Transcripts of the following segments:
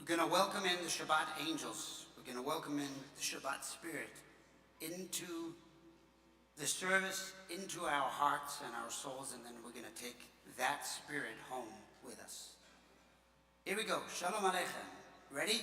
We're going to welcome in the Shabbat angels. We're going to welcome in the Shabbat spirit into the service, into our hearts and our souls, and then we're going to take that spirit home with us. Here we go. Shalom Aleichem. Ready?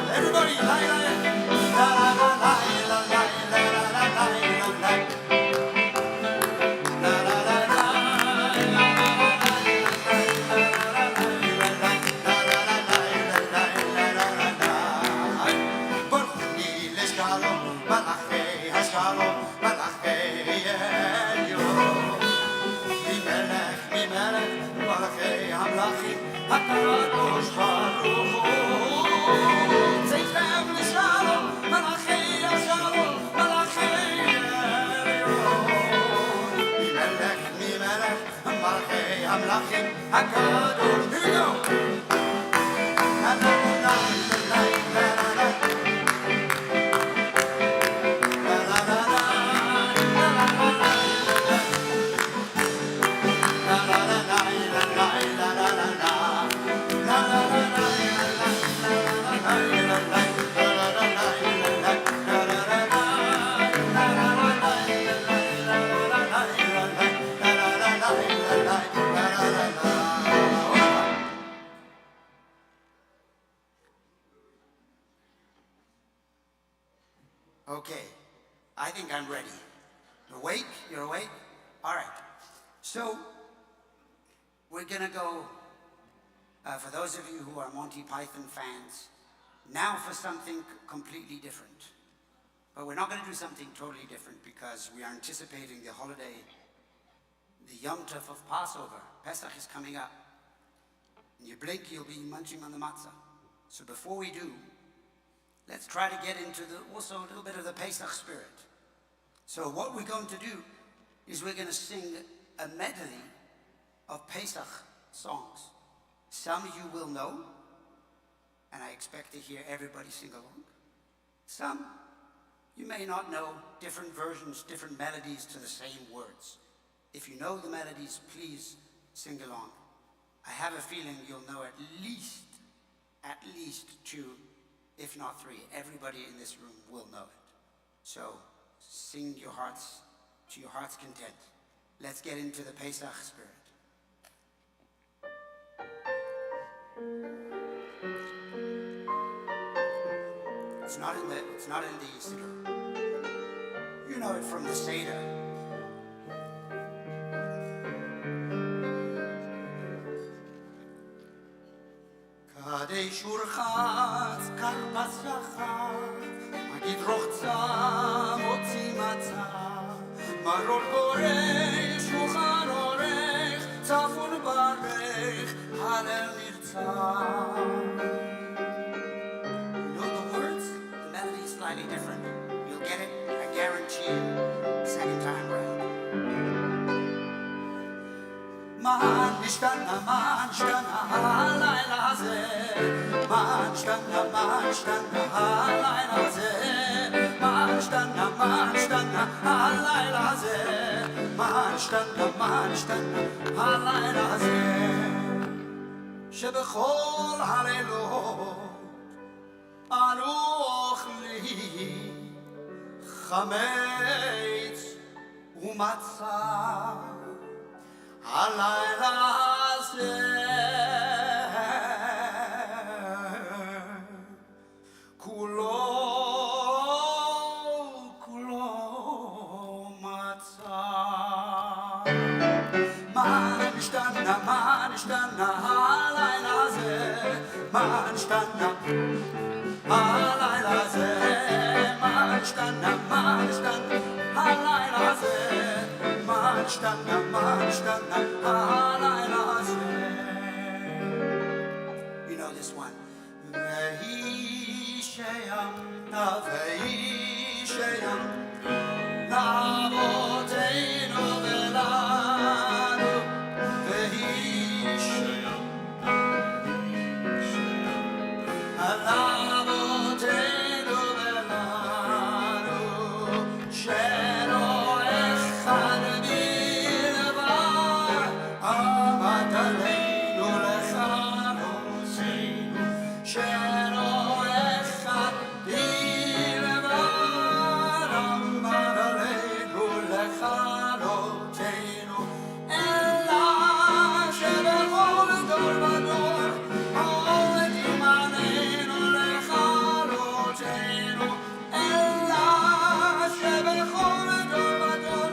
Everybody, here we go. Okay, I think I'm ready. You're awake? You're awake? All right. So, we're going to go, for those of you who are Monty Python fans, now for something completely different. But we're not going to do something totally different because we are anticipating the holiday, the Yom Tov of Passover. Pesach is coming up. And you blink, you'll be munching on the matzah. So before we do, let's try to get into also a little bit of the Pesach spirit. So what we're going to do is we're going to sing a medley of Pesach songs. Some you will know, and I expect to hear everybody sing along. Some you may not know, different versions, different melodies to the same words. If you know the melodies, please sing along. I have a feeling you'll know at least two, if not three. Everybody in this room will know it. So sing your hearts to your heart's content. Let's get into the Pesach spirit. It's not in the Siddur. You know it from the Seder. Kadesh urchatz karpas yachat Magid rochza motzi matzah Maror gorech shulchan orech Tzafun barech halel nirtzah. You know the words? The melody is slightly different. You'll get it, I guarantee you, second time round. Man nishtanna halayla hazeh Man nishtanna halayla hazeh Man nishtanna halayla hazeh Man nishtanna halayla hazeh Shebechol haleilot anu ochli chametz umatzah הלילה הזה Manstana, halayla ze, manstana, halayla ze, manstana, manstana, halayla ze, manstana, manstana, halayla ze. You know this one. Vehi sheyam, vehi sheyam, lavoteinu velanu, vehi sheyam, lavoteinu velanu, shelo echad bilvad, amat aleinu lecharoseinu, shelo echad bilvad, amat aleinu lecharoseinu, ela שבכל דור ודור עומד עמנו לכלותנו, אלא שבכל דור ודור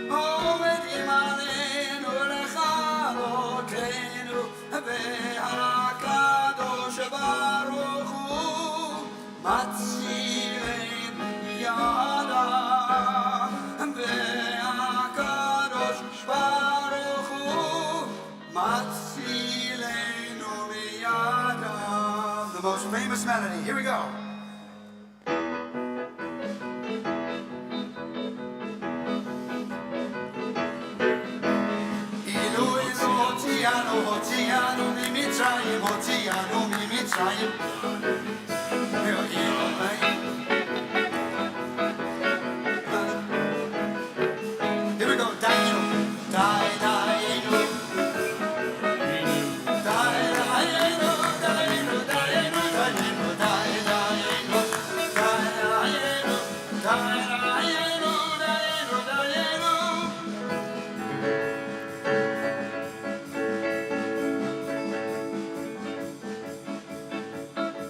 עומד עמנו לכלותנו, והקדוש ברוך הוא מציל ידיו, והקדוש ברוך הוא מצילנו מידיו. The most famous melody. Here we go. אילו הוציאנו ממצרים, הוציאנו ממצרים, ואילו Here we go. Dainu, dainu, dainu, dainu, dainu, dainu, dainu, dainu, dainu, dainu.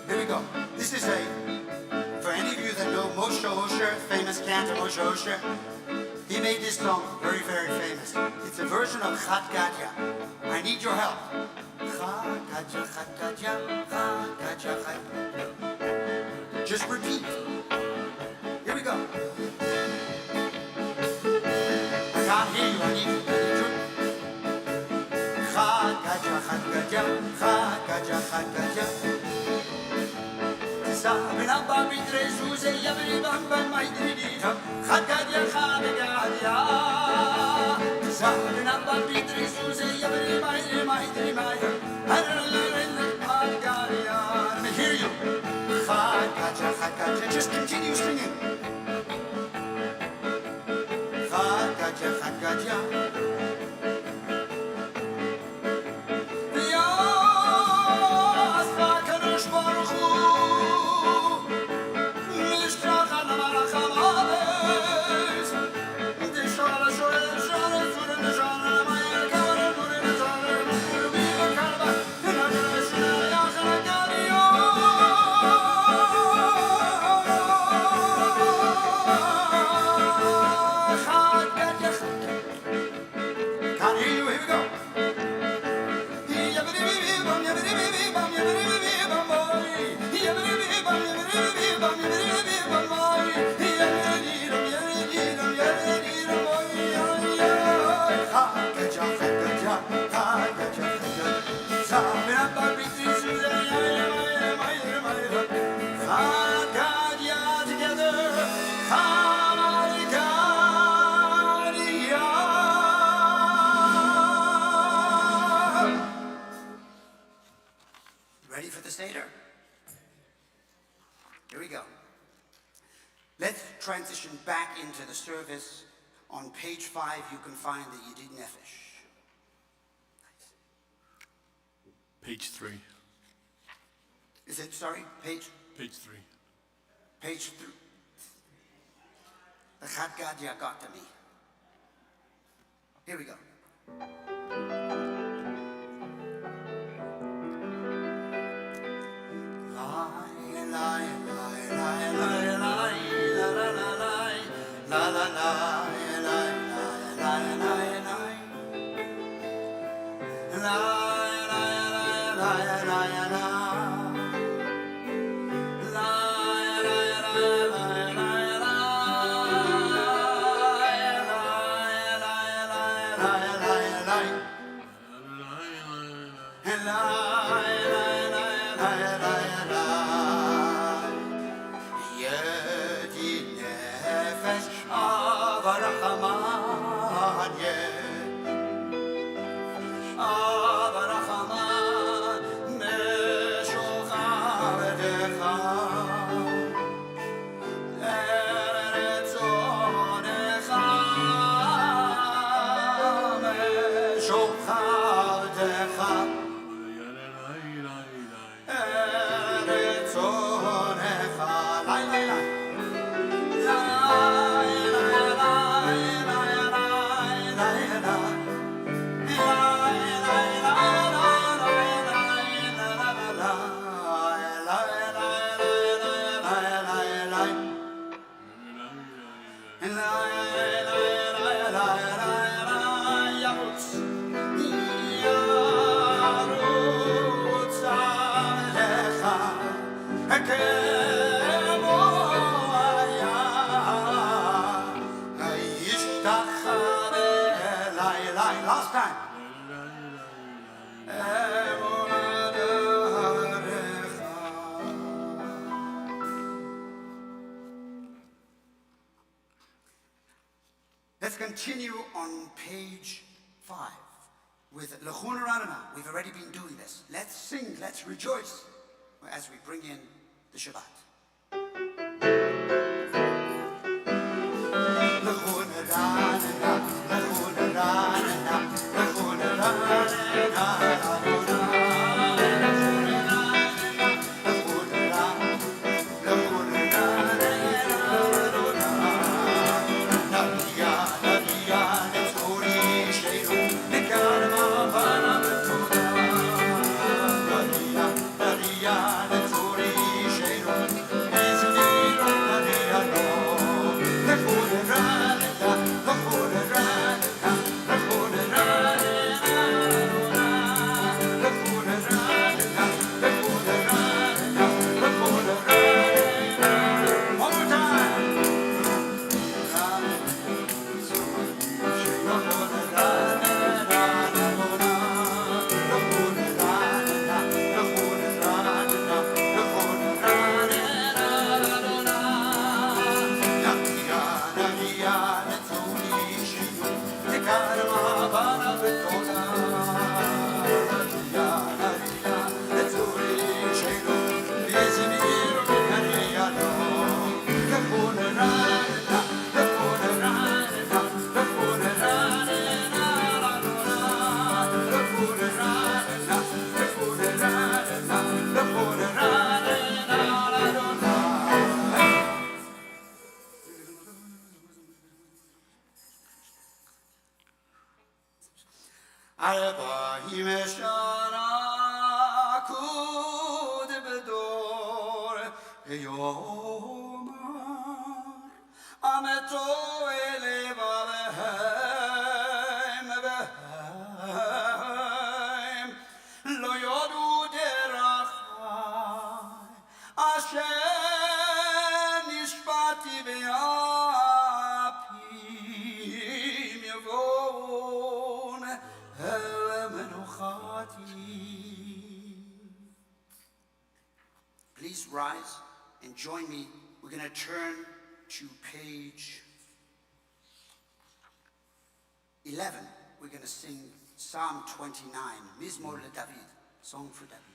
Here we go. This is for any of you that know Moshe Osher, famous cantor Moshe Osher, he made this song very, very famous. It's a version of Chat Gadya. I need your help. Chat Gadya, Chat Gadya, Chat Gadya, Chat Gadya. Just repeat. Here we go. I can't hear you. I need you. Chat Gadya, Chat Gadya, Chat Gadya, Chat Gadya. Sabina babi trezuze yabri bamba maydrida Chat Gadya, Chat Gadya. Sabina babi trezuze yabri maydri mayda Chat Gadya. Let me hear you. Chat Gadya, Chat Gadya. Just continue singing. Chat Gadya, Chat Gadya. Ready for the Seder? Here we go. Let's transition back into the service. On page 5, you can find the Yedid Nefesh. Page 3. Is it, sorry, page? Page 3. Page 3. The Chat Gadya got to me. Here we go. La Last time. Let's continue on page 5 with L'chun Ranana. We've already been doing this. Let's sing, let's rejoice as we bring in the Shabbat. L'chun Ranana, L'chun Ranana, L'chun Ranana. Please rise and join me. We're going to turn to page 11. We're going to sing Psalm 29, Mizmor LeDavid, Song for David.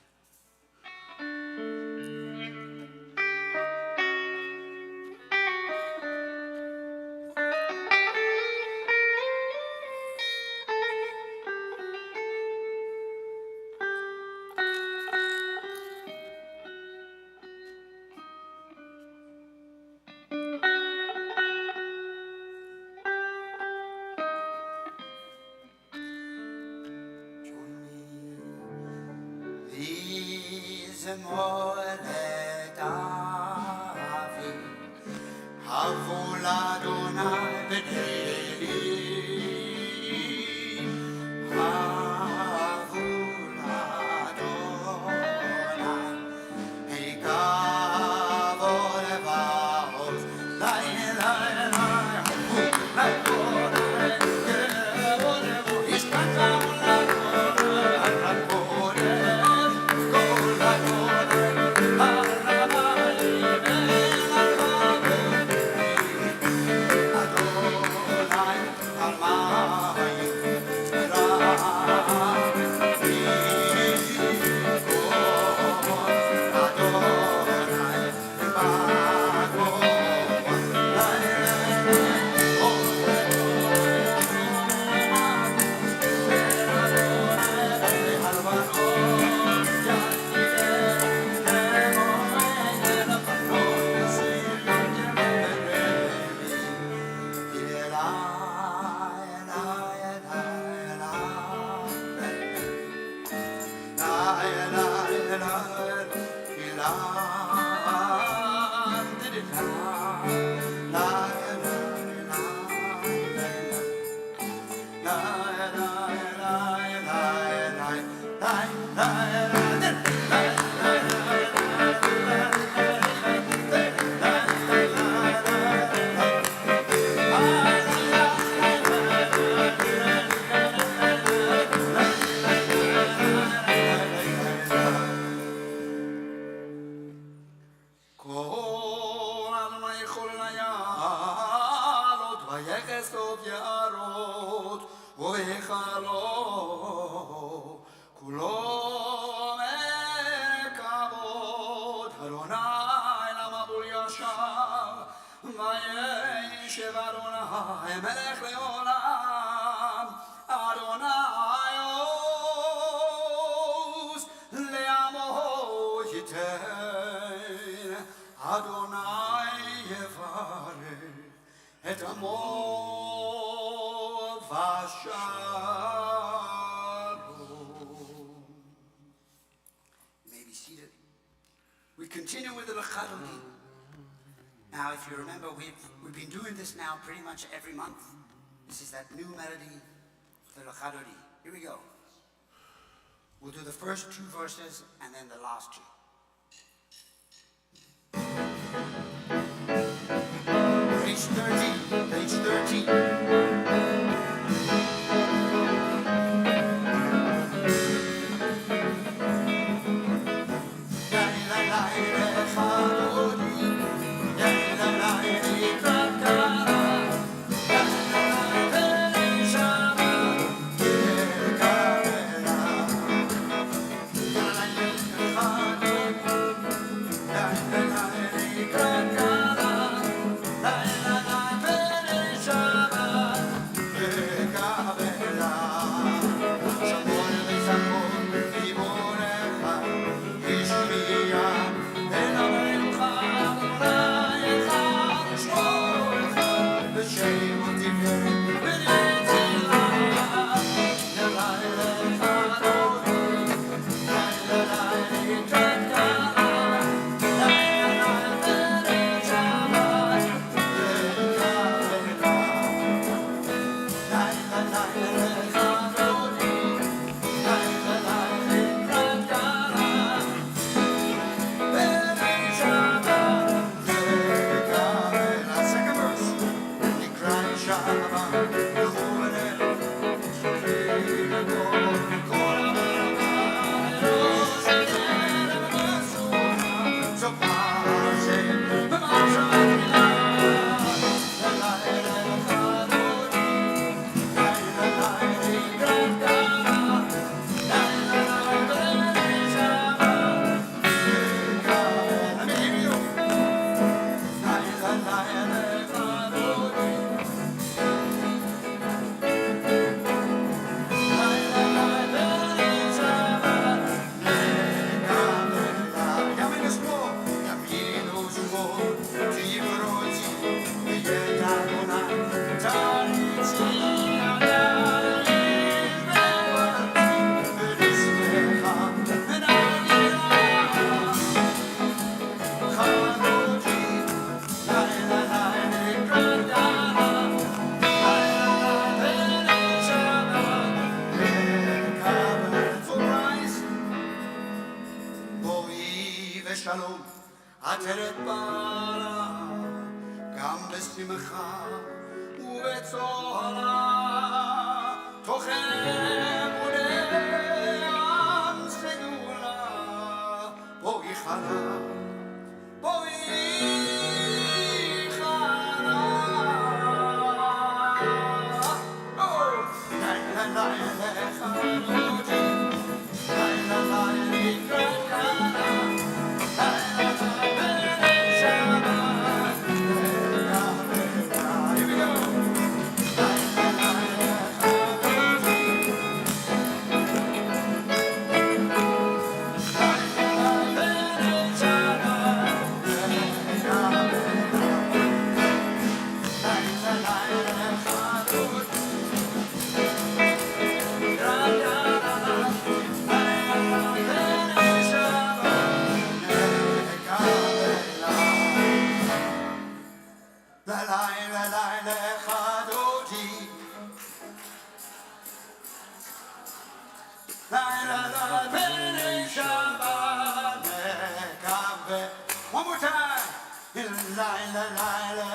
We continue with the Lachadodi. Now, if you remember, we've been doing this now pretty much every month. This is that new melody, the Lachadodi. Here we go. We'll do the first two verses and then the last two. Page 13, page 13. שלום, עטרת בעלה, גם בשמחה ובצוהלה, תוכם ולעם סגולה, בואי חלה, בואי חלה. לילה לילה חלותי, לילה לילה לקראת קלה, Laila Laila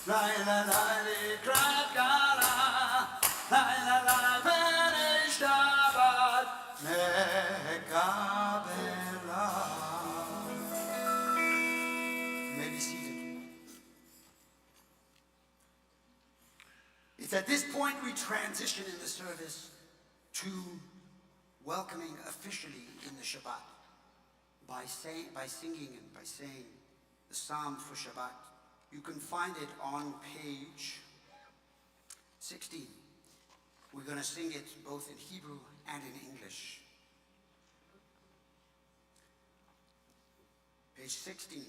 Laila Laila Krakara Laila Laila Perish Shabbat Mekabela. You may be seated. It's at this point we transition in the service to welcoming officially in the Shabbat by singing and by saying the Psalm for Shabbat. You can find it on page 16. We're going to sing it both in Hebrew and in English. Page 16.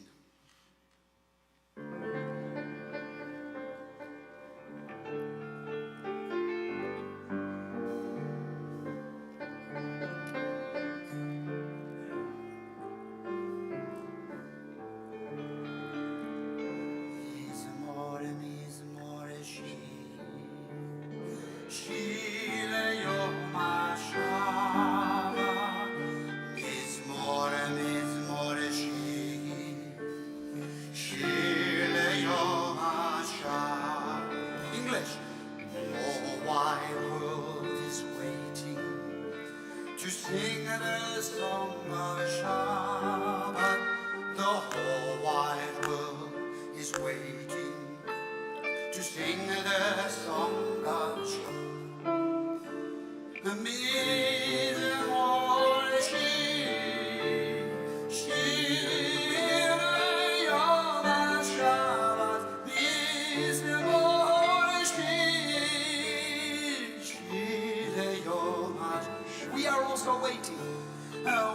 We are also waiting.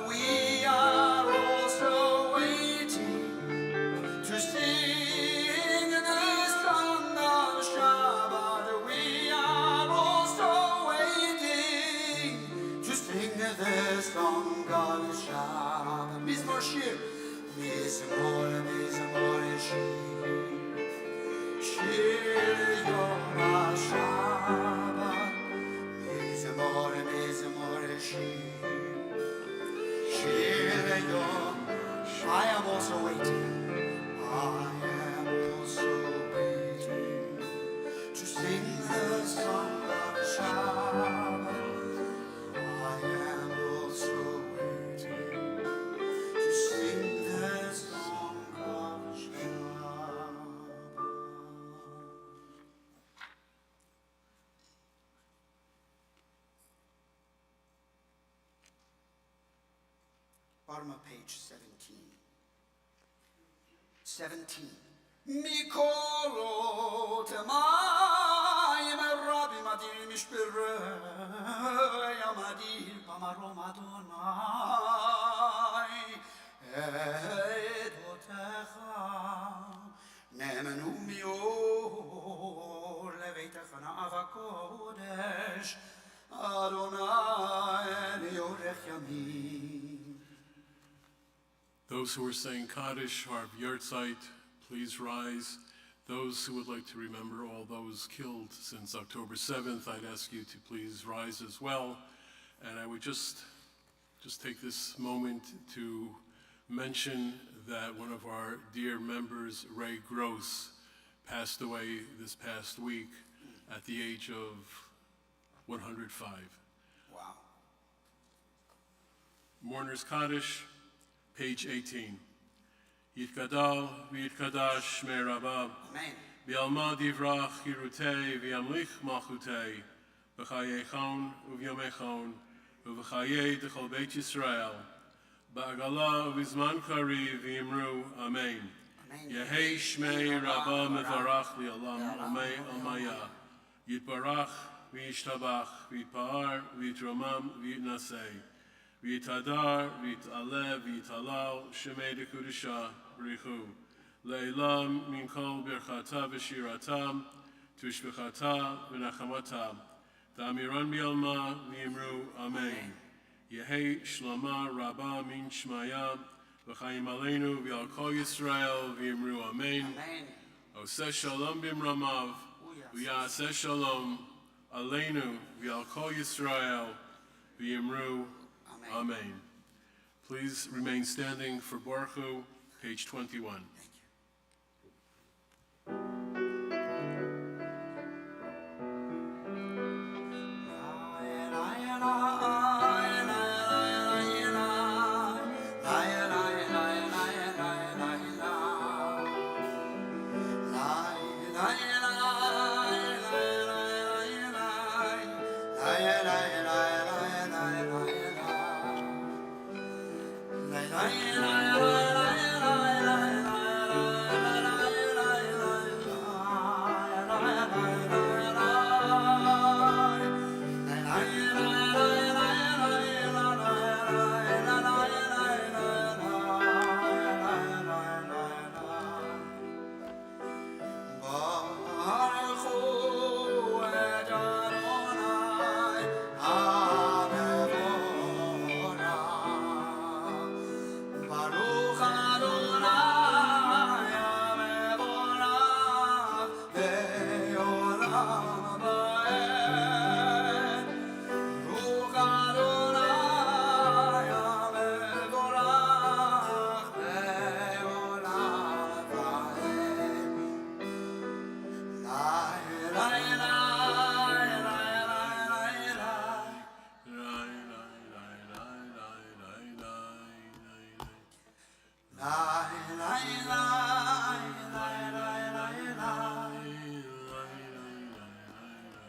We are also waiting to sing the song of Shabbat. We are also waiting to sing the song of Shabbat. Mizmor Shir. Mizmor, Mizmor Shir. Shir Yom HaShabbat. Mizmor, Mizmor Shir. I am also waiting. I am also waiting to sing the song of Shabbat. I am also waiting to sing the song of Shabbat. Bottom of page 17. 17. Mikolo temayim rabim adir mishperei amadir pamarom Adonai edotecha nemenu mior leveitecha na'ava kodesh Adonai liorech yamim. Those who are saying Kaddish or have Yahrzeit, please rise. Those who would like to remember all those killed since October 7th, I'd ask you to please rise as well. And I would just take this moment to mention that one of our dear members, Ray Gross, passed away this past week at the age of 105. Wow. Mourner's Kaddish, page 18. Yitkadal v'yitkadash shmei Rabbah. Amen. V'yalma divrach chirutei v'yamlich malchutei b'chayechon u'v'yomechon u'v'chayei d'chol Beit Yisrael ba'agala u'v'zman kariv v'yimru Amen. Yehei shmei Rabbah mevarach li'olam Amei Amaya Yitbarach v'yishtabach v'yitpa'ar v'yitromam v'yitnasei V'yitadar, v'yit'aleh, v'yitalal, shemei dekudisha, b'richu. Le'ilam min kol birchata v'shiratam, tushbechata v'nachamatam. Ta'amiran bi'alma v'yimru Amen. Yehei shlama rabba min shmaya, v'chayim aleinu v'yal kol Yisrael v'yimru Amen. Oseh shalom b'mramav, v'yaseh shalom aleinu v'yal kol Yisrael v'yimru Amen. Please remain standing for Baruch Hu. page 21. Thank you.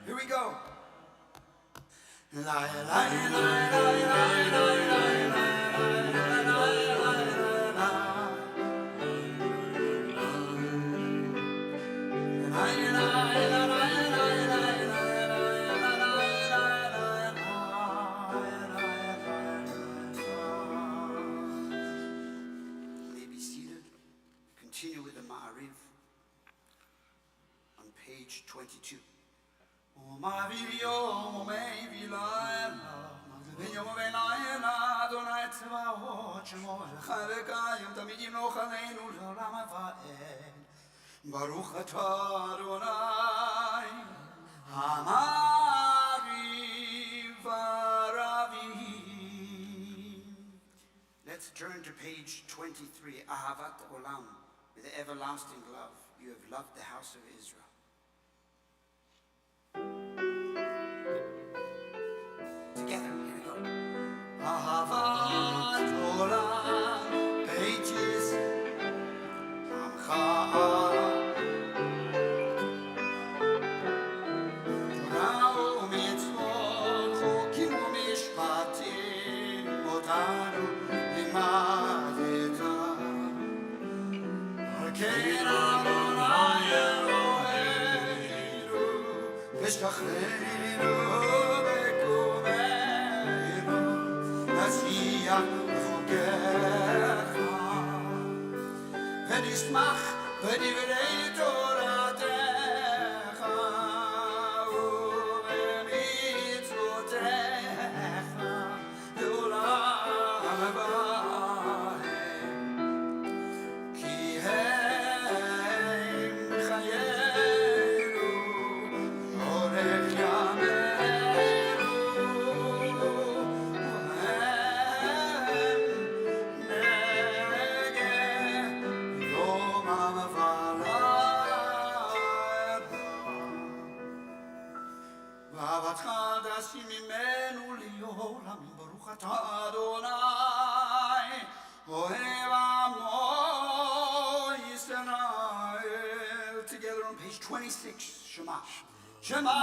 Here we go. May be seated. Continue with the Ma'ariv on page 22. Baruch atah Adonai Ha'mariv Aravim. Let's turn to page 23. Ahavat Olam, with the everlasting love. You have loved the house of Israel. Together, here we go. Ahavat Olam, pages Amcha. V'shachreinu v'kumeinu nasiach v'chokecha v'nishmach v'divrei toratecha u'v'mitzvotecha le'olam v'ahem ki hem chayenu orech yameinu u'hem negeh yomam v'alad v'avatcha dasi mimenu li'olam baruch atah Adonai ohev amo Yisrael. Together on page 26, Shema. Shema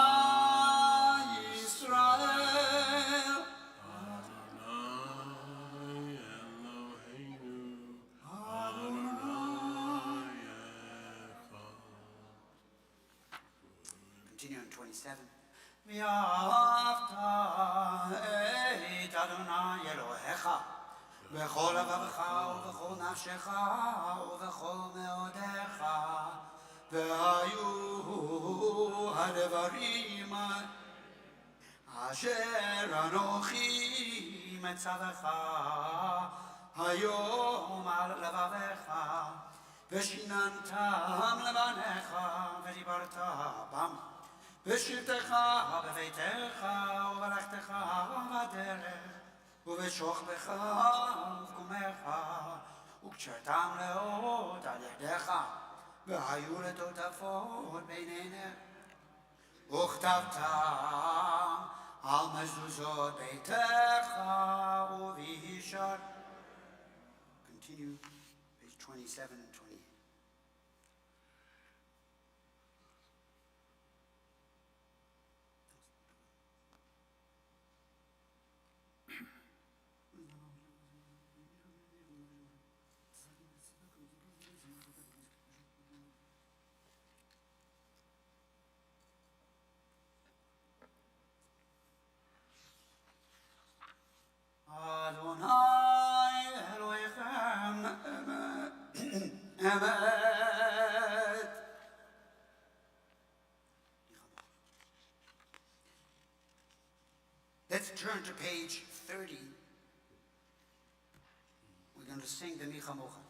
Yisrael. Adonai Eloheinu, Adonai Echad. Continue on 27. V'ahavta et Adonai Elohecha b'chol levavecha u'b'chol nafshecha u'b'chol meodecha v'hayu ha'devarim asher anochi metzavecha hayom al levavecha v'shinantam levanecha v'dibarta bam בשבתך בביתך ובלכתך בדרך ובשוכבך ובקומך וקשרתם לאות על ידיך, והיו לטוטפות בין עיניך. וכתבתם על מזוזות ביתך ובישר. Continue, page 27 and 28. Adonai Elohechem Emet. Let's turn to page 30. We're going to sing the Micha Mocha.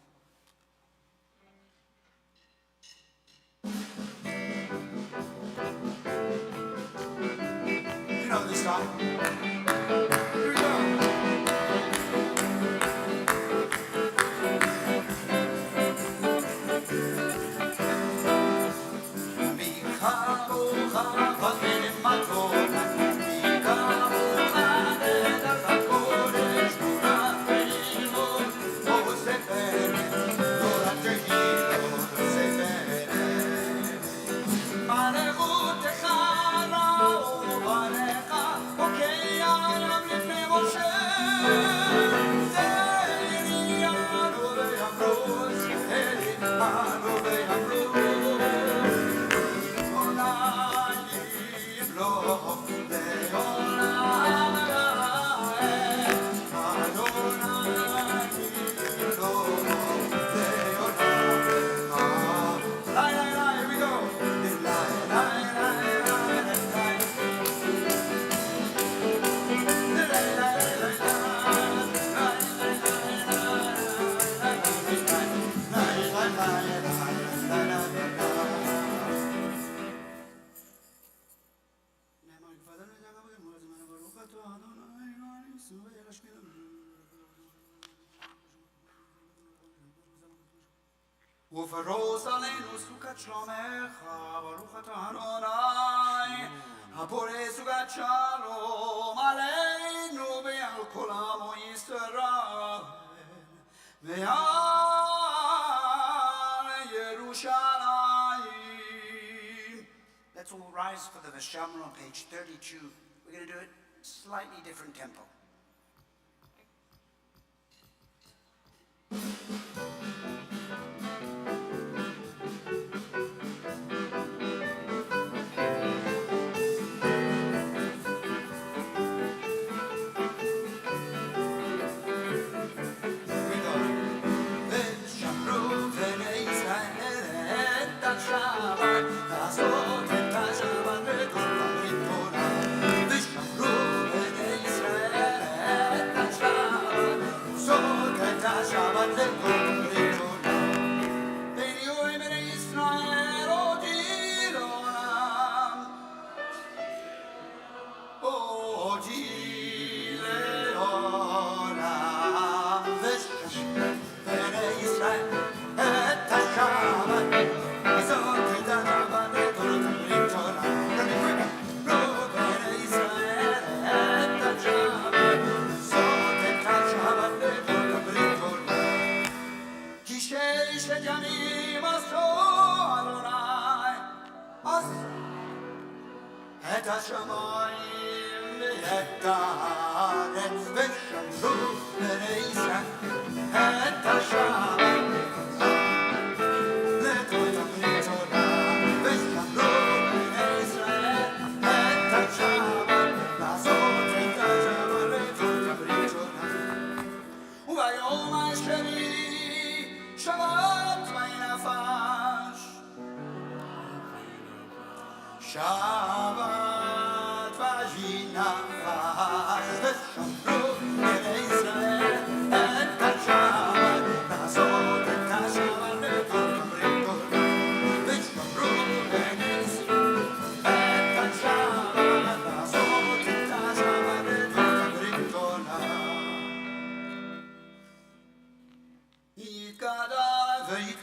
You know this song? Here we go. ופרוס עלינו סוכת שלומך, ברוך אתה אדוני, הפורס סוכת שלום עלינו ועל כל עמו ישראל, ועל ירושלים. Let's all rise for the Veshamra on page 32. We're going to do it slightly different tempo.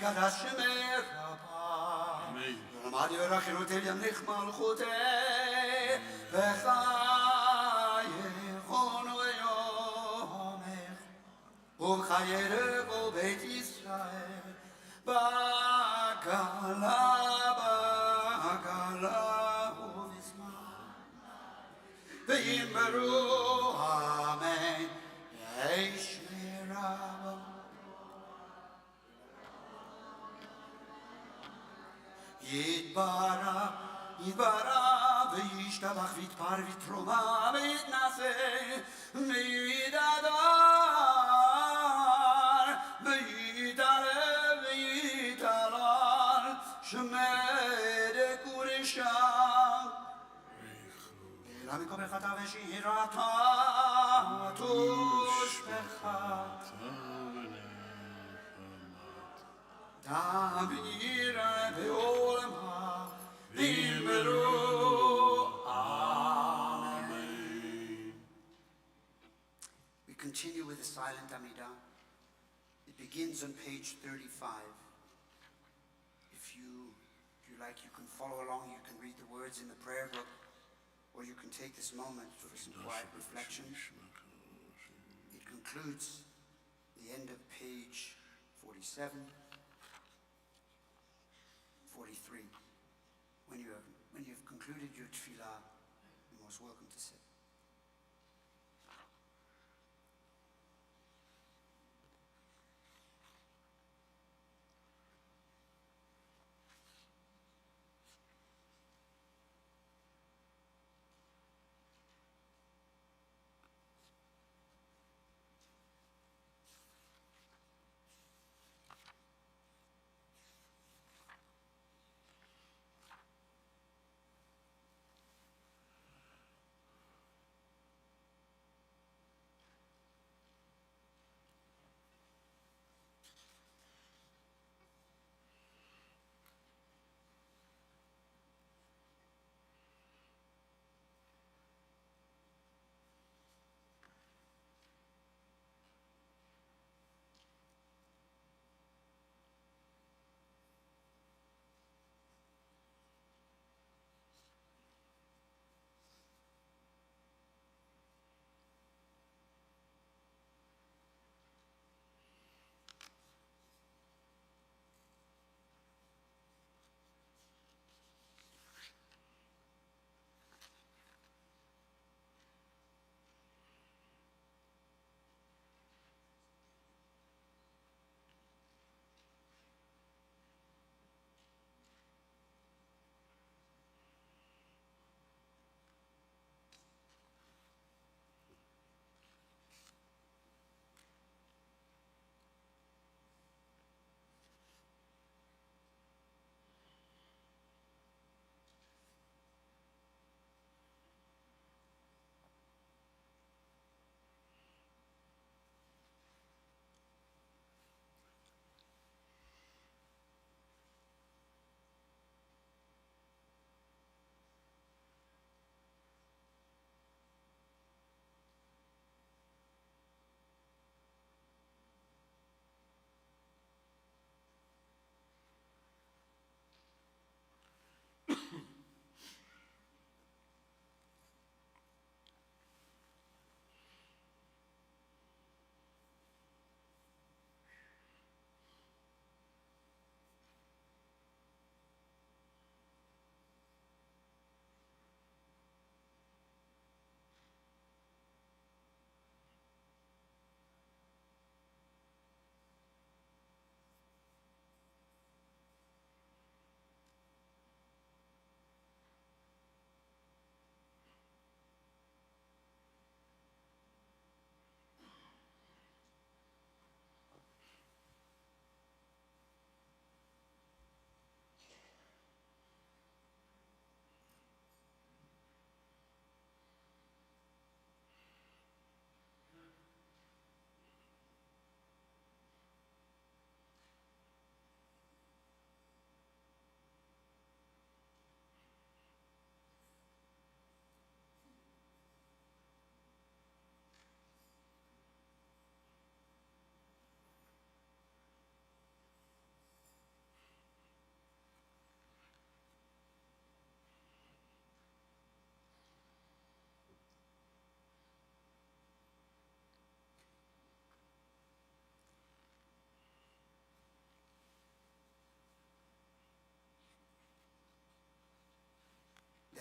ויתקדש שמך רבה. אמן. ולמד ירחנו אל ימליך מלכותי, וחייכון ויומך, ובחייך ובית ישראל, בעגלה ובזמן, ויאמרו אמן, יש מרבה. יתברך וישתבח ויתפאר ויתרומם ויתנשא ויתהדר ויתעלה ויתהלל שמי קודשא אלא מקבל חטא ושירתה תושבחה דביר בעולמה אמרו Amen. We continue with the silent Amidah. It begins on page 35. If you like, you can follow along. You can read the words in the prayer book, or you can take this moment for some quiet reflection. It concludes the end of page 47. 43. When you have concluded your tefillah, you're most welcome to sit.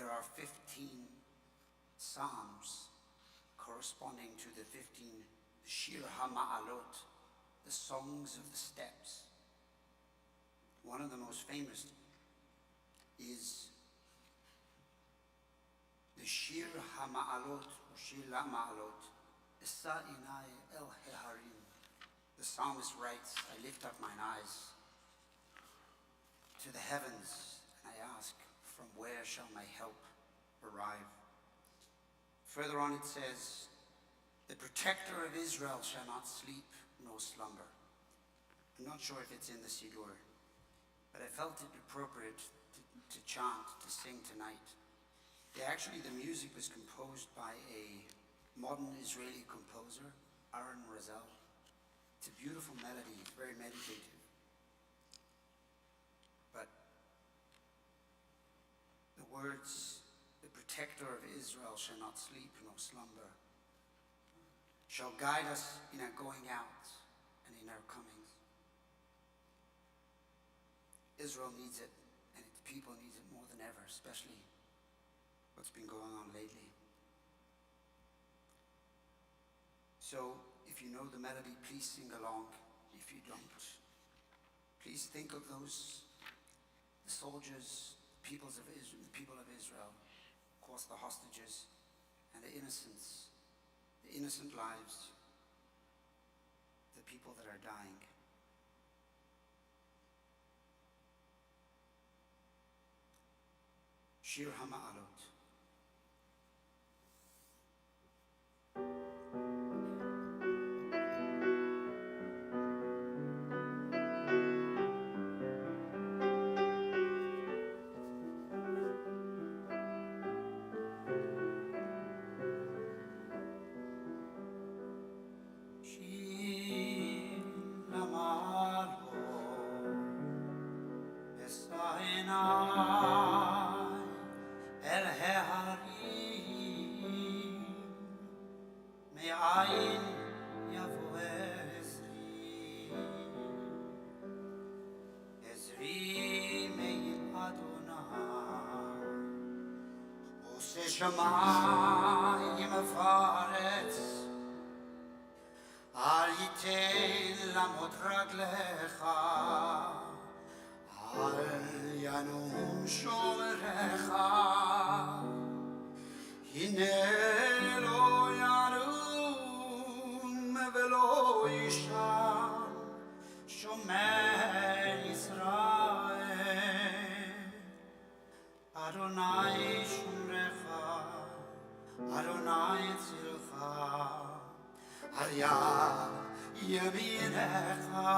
there are 15 psalms corresponding to the 15 Shir HaMa'alot, the songs of the steps. One of the most famous is the Shir HaMa'alot, or Shir LaMa'alot, Esa Inai El Heharim. The psalmist writes, I lift up mine eyes to the heavens, and I ask, from where shall my help arrive? Further on it says, the protector of Israel shall not sleep nor slumber. I'm not sure if it's in the Siddur, but I felt it appropriate to chant, to sing tonight. Actually, the music was composed by a modern Israeli composer, Aaron Razel. It's a beautiful melody, it's very meditative. But the words, the protector of Israel shall not sleep nor slumber, shall guide us in our going out and in our comings. Israel needs it, and its people needs it more than ever, especially what's been going on lately. So, if you know the melody, please sing along. If you don't, please think of those, the soldiers, the people of Israel, of course the hostages, and the innocents, the innocent lives, the people that are dying. Shir HaMa'alot. Shamayim v'aretz, al yitain lamot raglecha, al yanum shomerecha, hine lo yanum velo yishan, shomer Yisrael, Adonai shomrecha, Adonai tzilcha, Arya yeminecha,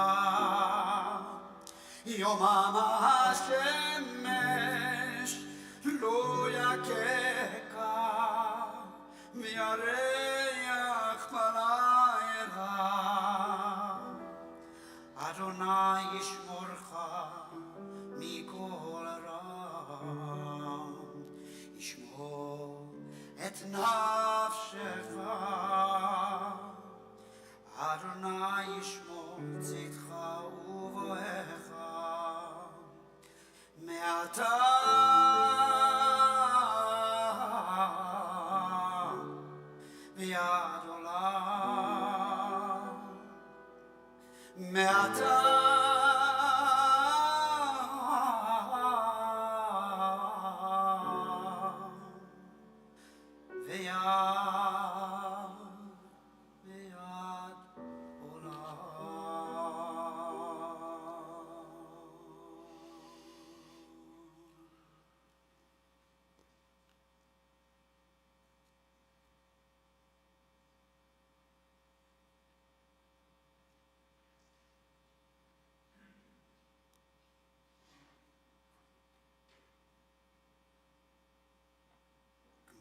Yomam hashemesh lo yakeka, v'yareach balayla, Adonai yishmorcha mikol ra, yishmor et nafshecha, Adonai yishmor tzidcha uvoecha, me'ata v'yad olam, me'ata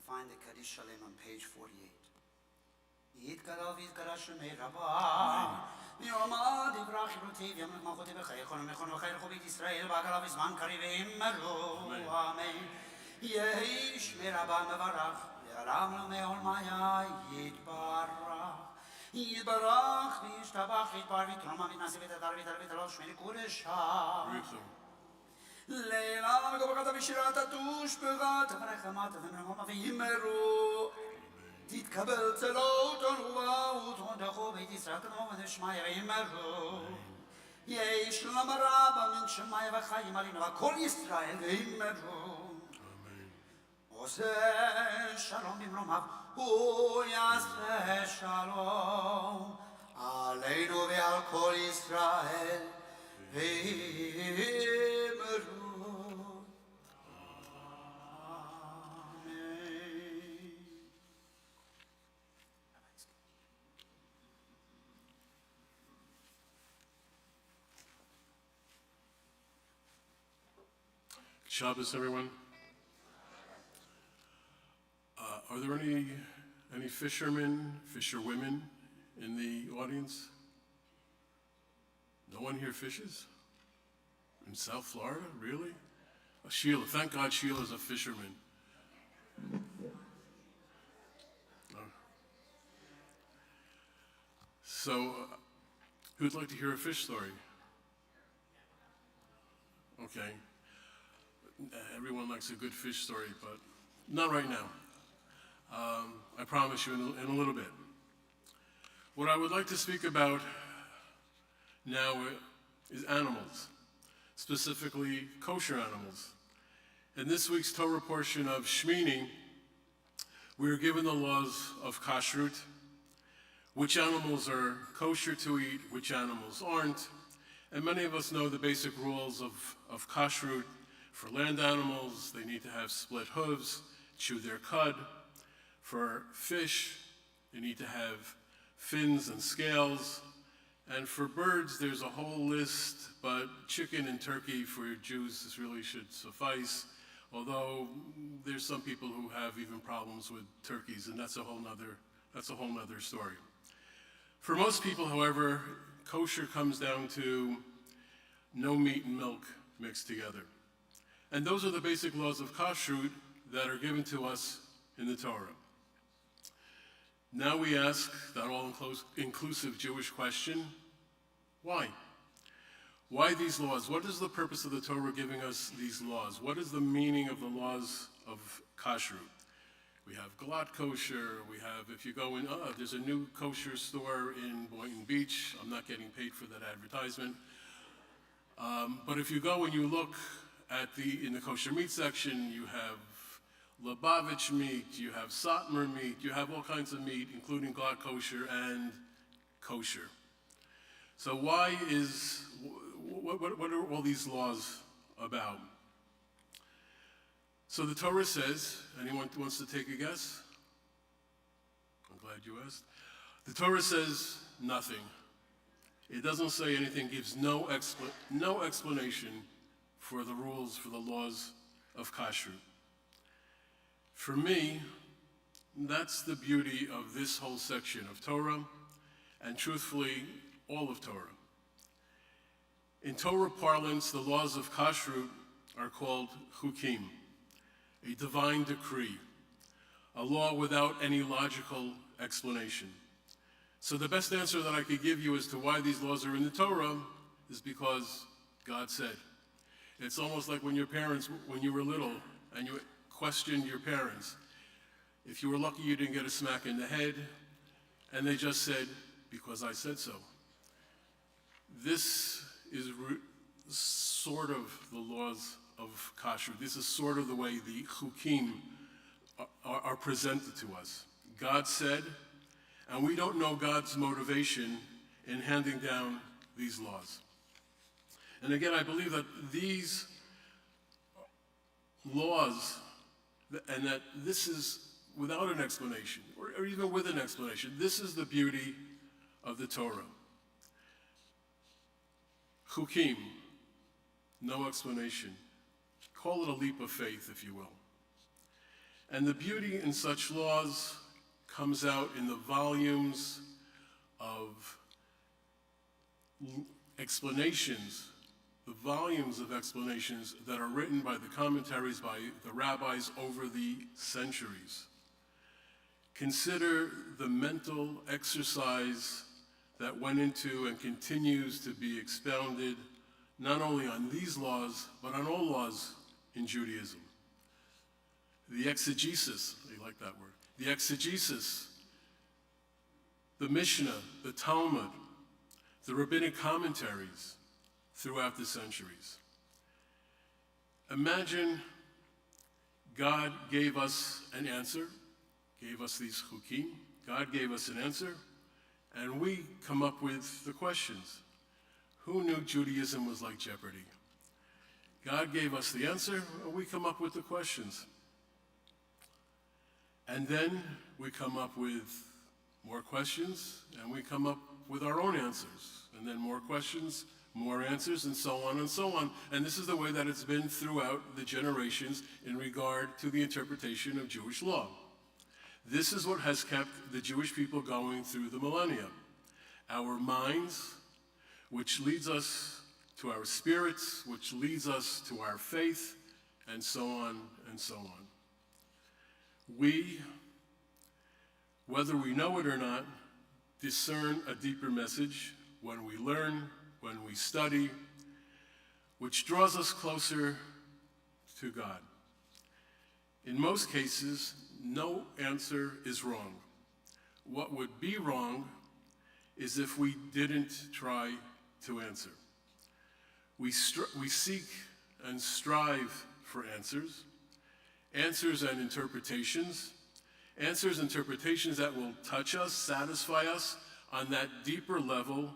find the Kaddish Shalem on page 48. יתגלה ויתגלה שמי רבה, ויאמר דברה חירותי ויאמר מלכותי בחייכון ומכון וחייכו בית ישראל בעגלה בזמן קריב ויאמרו אמן. יהי שמי רבה מברך, לעולם לא מעולמיה יתברך. יתברך וישתבח ויתפאר ויתרומם ויתנשא ויתהדר ויתהלל ויתהלל שמי לקודשה. לעילם גבורת בשירת התושבעת ונחמת ונרמה וימרו תתקבל צלות ונבואות ותדחו בית ישראל קדמו ונשמע וימרו יש למרבה מן שמאי וחיים עלינו וכל ישראל וימרו עושה שלום במרומיו הוא יעשה שלום עלינו ועל כל ישראל וימרו Shabbos, everyone. Are there any fishermen, fisherwomen in the audience? No one here fishes? In South Florida? Really? Sheila, thank God Sheila's a fisherman. So, who'd like to hear a fish story? Okay. Everyone likes a good fish story, but not right now. I promise you in a little bit. What I would like to speak about now is animals, specifically kosher animals. In this week's Torah portion of Shmini, we are given the laws of kashrut, which animals are kosher to eat, which animals aren't, and many of us know the basic rules of kashrut. For land animals, they need to have split hooves, chew their cud. For fish, they need to have fins and scales. And for birds, there's a whole list, but chicken and turkey for Jews this really should suffice, although there's some people who have even problems with turkeys, and that's a whole nother story. For most people, however, kosher comes down to no meat and milk mixed together. And those are the basic laws of kashrut that are given to us in the Torah. Now we ask that all-inclusive Jewish question, why? Why these laws? What is the purpose of the Torah giving us these laws? What is the meaning of the laws of kashrut? We have glatt kosher, we have, if you go in, there's a new kosher store in Boynton Beach. I'm not getting paid for that advertisement. But if you go and you look in the kosher meat section, you have Lubavitch meat, you have Satmar meat, you have all kinds of meat, including glatt kosher and kosher. So what are all these laws about? So the Torah says, anyone wants to take a guess? I'm glad you asked. The Torah says nothing. It doesn't say anything, gives no explanation for the rules, for the laws of kashrut. For me, that's the beauty of this whole section of Torah, and truthfully, all of Torah. In Torah parlance, the laws of kashrut are called chukim, a divine decree, a law without any logical explanation. So the best answer that I could give you as to why these laws are in the Torah is because God said. It's almost like when your parents, when you were little and you questioned your parents. If you were lucky, you didn't get a smack in the head, and they just said, because I said so. This is sort of the laws of kashrut. This is sort of the way the chukim are presented to us. God said, and we don't know God's motivation in handing down these laws. And again, I believe that these laws, and that this is without an explanation, or even with an explanation, this is the beauty of the Torah. Chukim, no explanation. Call it a leap of faith, if you will. And the beauty in such laws comes out in the volumes of explanations, the volumes of explanations that are written by the commentaries by the rabbis over the centuries. Consider the mental exercise that went into and continues to be expounded not only on these laws, but on all laws in Judaism. The exegesis, I like that word, the exegesis, the Mishnah, the Talmud, the rabbinic commentaries throughout the centuries. Imagine God gave us an answer, gave us these chukim, God gave us an answer, and we come up with the questions. Who knew Judaism was like Jeopardy? God gave us the answer, and we come up with the questions. And then we come up with more questions, and we come up with our own answers. And then more questions, more answers, and so on and so on. And this is the way that it's been throughout the generations in regard to the interpretation of Jewish law. This is what has kept the Jewish people going through the millennia. Our minds, which leads us to our spirits, which leads us to our faith, and so on and so on. We, whether we know it or not, discern a deeper message when we learn, when we study, which draws us closer to God. In most cases, no answer is wrong. What would be wrong is if we didn't try to answer. We seek and strive for answers and interpretations that will touch us, satisfy us on that deeper level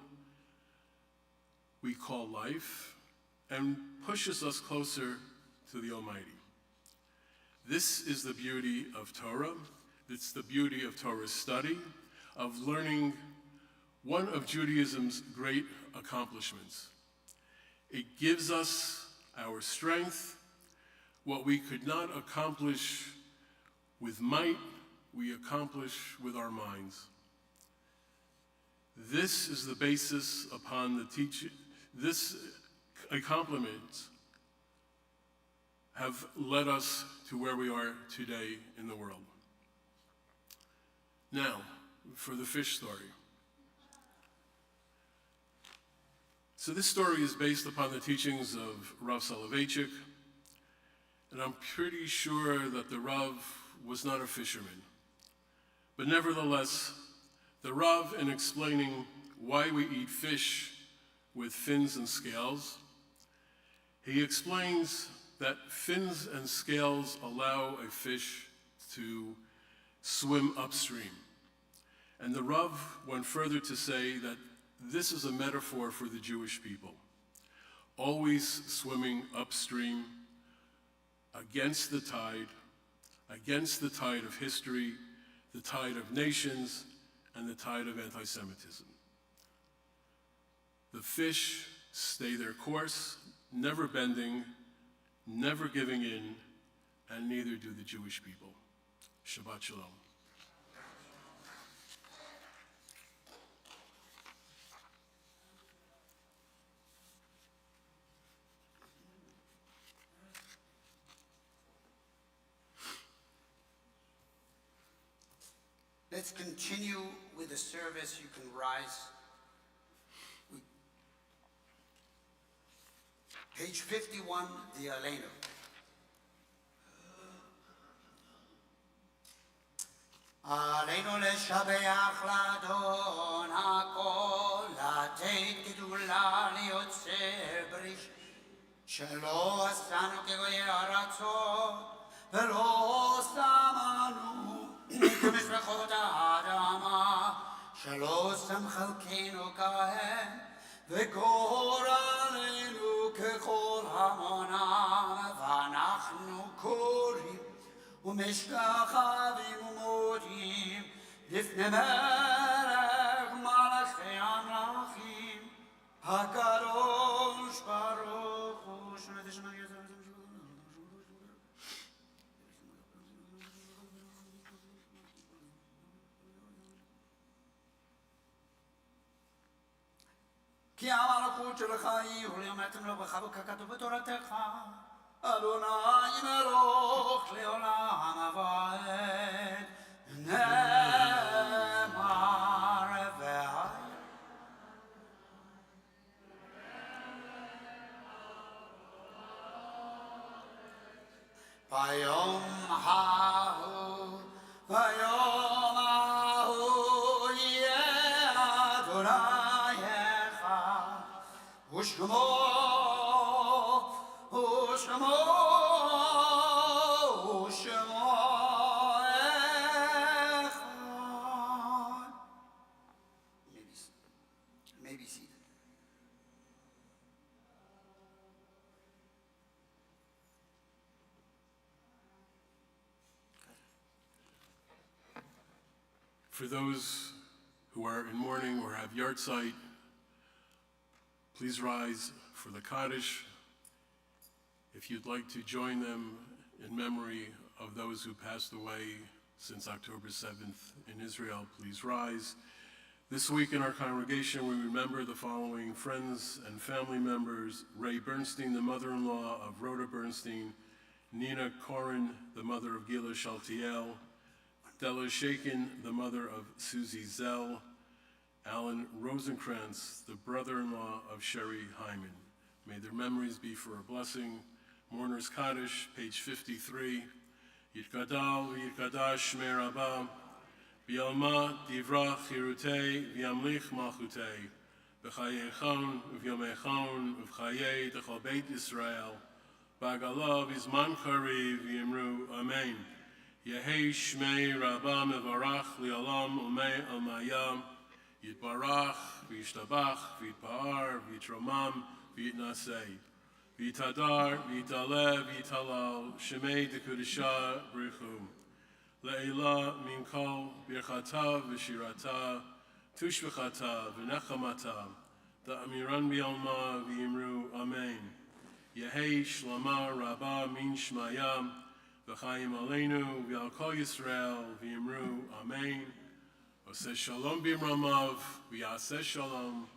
we call life, and pushes us closer to the Almighty. This is the beauty of Torah. It's the beauty of Torah's study, of learning one of Judaism's great accomplishments. It gives us our strength. What we could not accomplish with might, we accomplish with our minds. This is the basis upon the teaching. This accomplishments have led us to where we are today in the world. Now, for the fish story. So this story is based upon the teachings of Rav Soloveitchik, and I'm pretty sure that the Rav was not a fisherman. But nevertheless, the Rav, in explaining why we eat fish with fins and scales, he explains that fins and scales allow a fish to swim upstream. And the Rav went further to say that this is a metaphor for the Jewish people, always swimming upstream against the tide of history, the tide of nations, and the tide of anti-Semitism. The fish stay their course, never bending, never giving in, and neither do the Jewish people. Shabbat Shalom. Let's continue with the service. You can rise. Page 51, the Aleinu. Aleinu leshabeach ladon hakol, לתת גדולה ליוצר בריש, שלא עשנו כגויי ארצות, ולא שמנו כמשפחות האדמה, שלא שם חלקנו כהם, וגורלנו ככל המונם, ואנחנו קוראים ומשתחווים ומודים לפני מלך מלכי המלכים, הקדוש ברוך הוא. כי המלכות שלך היא ולאמרתם לו בך וככתוב בתורתך, אדוני מלוך לעולם ועד, נאמר והיה. Bayom Hahu, Bayom Hahu, Yeh Adonai Echad, Ushmo, Ushmo, Ushmo Echad. Maybe seated. For those who are in mourning or have yahrzeit, please rise for the Kaddish. If you'd like to join them in memory of those who passed away since October 7th in Israel, please rise. This week in our congregation, we remember the following friends and family members: Ray Bernstein, the mother-in-law of Rhoda Bernstein; Nina Corin, the mother of Gila Shaltiel; Della Shakin, the mother of Susie Zell; Alan Rosenkrantz, the brother-in-law of Sherry Hyman. May their memories be for a blessing. Mourner's Kaddish, page 53. Yitkadal v'yitkadash shmei Rabbah, v'yalma divrach chirutei v'yamlich malchutei, v'chayechon v'yomechon v'chayei d'chol beit Yisrael, b'agala v'zman kariv v'yimru amen. Yehei shmei Rabbah mevarach li'olam umei almayam, yitbarach v'yishtabach v'yitpa'ar v'yitromam v'yitnasei. V'yitadar, v'yitaleh, v'yitalal, shemei dekudisha brichu. Le'ila min kol birchata v'shirata, tushbechata v'nechamata, da'amiran b'yalma v'yimru amen. Yehei shlama rabbah min shmayam, v'chayim aleinu v'al kol Yisrael v'yimru amen. Oseh shalom b'imramav, v'yaseh shalom,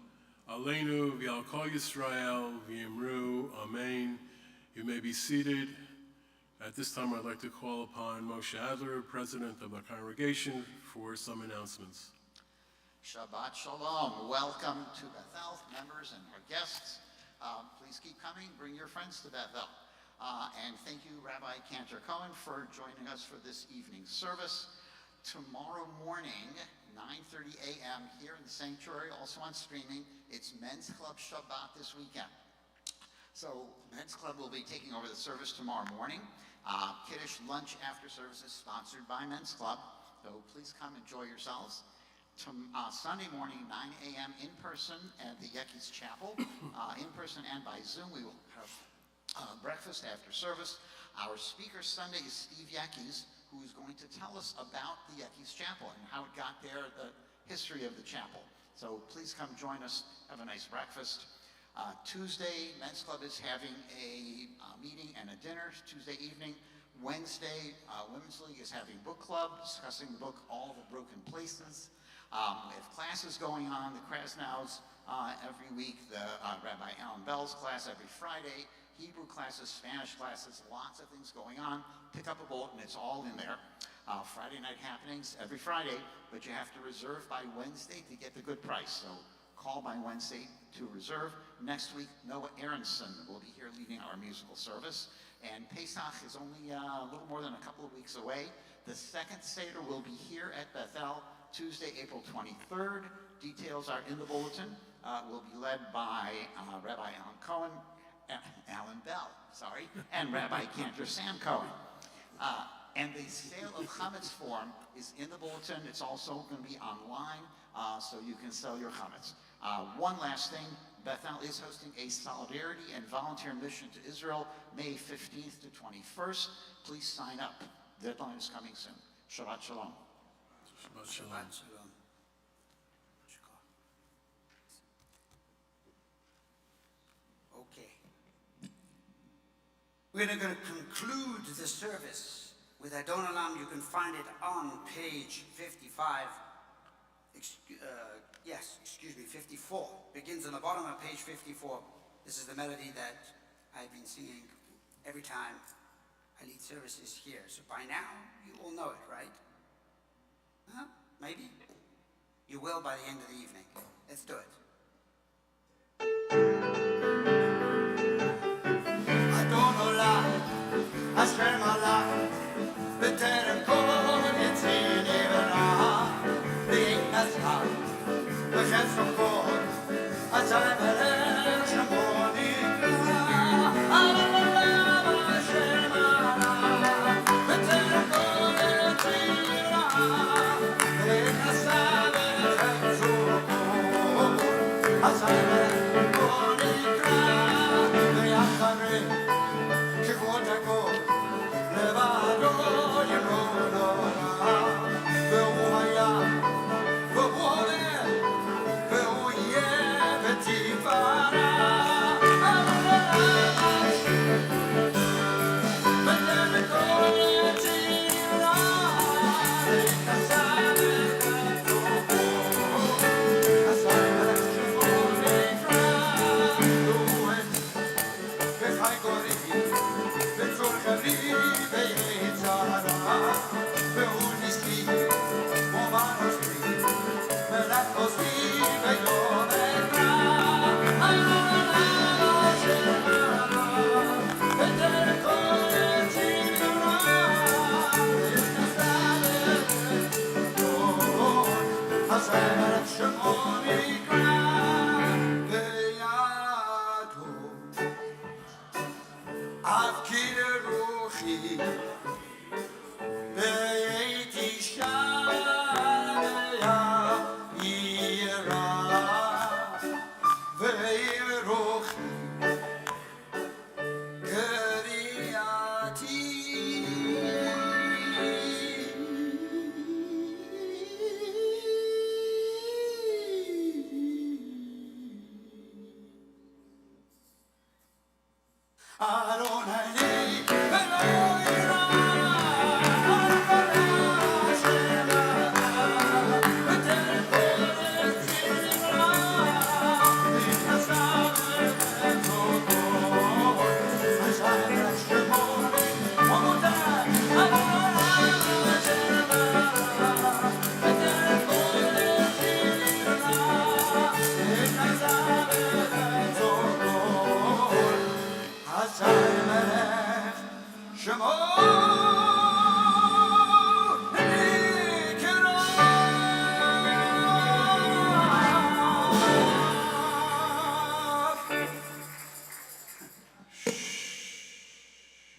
Aleinu v'al kol Yisrael v'yimru amen. You may be seated. At this time, I'd like to call upon Moshe Adler, President of the congregation, for some announcements. Shabbat Shalom. Welcome to Bethel, members and our guests. Please keep coming. Bring your friends to Bethel. And thank you, Rabbi Cantor Cohen, for joining us for this evening's service. Tomorrow morning, 9:30 a.m. here in the sanctuary, also on streaming. It's Men's Club Shabbat this weekend. So Men's Club will be taking over the service tomorrow morning. Kiddush lunch after service is sponsored by Men's Club. So please come enjoy yourselves. Sunday morning, 9 a.m. in person at the Yeckes Chapel. In person and by Zoom, we will have breakfast after service. Our speaker Sunday is Steve Yeckes, who is going to tell us about the Yeckes Chapel and how it got there, the history of the chapel. So please come join us, have a nice breakfast. Tuesday, Men's Club is having a meeting and a dinner Tuesday evening. Wednesday, Women's League is having book club, discussing the book All the Broken Places. We have classes going on, the Krasnows every week, the Rabbi Alan Bell's class every Friday, Hebrew classes, Spanish classes, lots of things going on. Pick up a bulletin, it's all in there. Friday night happenings every Friday, but you have to reserve by Wednesday to get the good price. So call by Wednesday to reserve. Next week, Noah Aronson will be here leading our musical service. And Pesach is only a little more than a couple of weeks away. The second Seder will be here at Bethel, Tuesday, April 23rd. Details are in the bulletin. Will be led by Rabbi Alan Bell, and Rabbi Cantor Sam Cohen. And the sale of chametz form is in the bulletin. It's also going to be online, so you can sell your chametz. One last thing, Bethel is hosting a solidarity and volunteer mission to Israel, May 15th to 21st. Please sign up. The deadline is coming soon. Shabbat Shalom. Shabbat shalom. Shabbat shalom. Okay. We're going to conclude the service with Adon Olam. You can find it on page 55. 54. Begins on the bottom of page 54. This is the melody that I've been singing every time I lead services here. So by now, you all know it, right? Huh? Maybe. You will by the end of the evening. Let's do it. Adon Olam, Hashem Olam.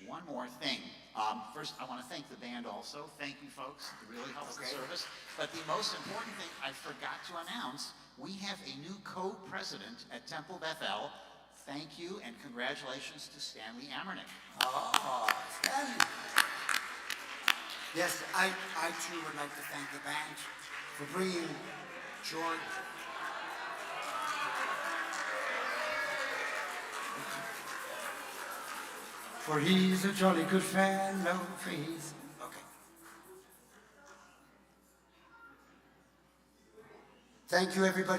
One more thing. First, I want to thank the band also. Thank you, folks. It really helps the service. But the most important thing I forgot to announce, we have a new co-president at Temple Bethel. Thank you and congratulations to Stanley Amernick. Oh, Stanley. Yes, I too would like to thank the band for bringing George. For he's a jolly good fellow, for he's... Okay. Thank you, everybody.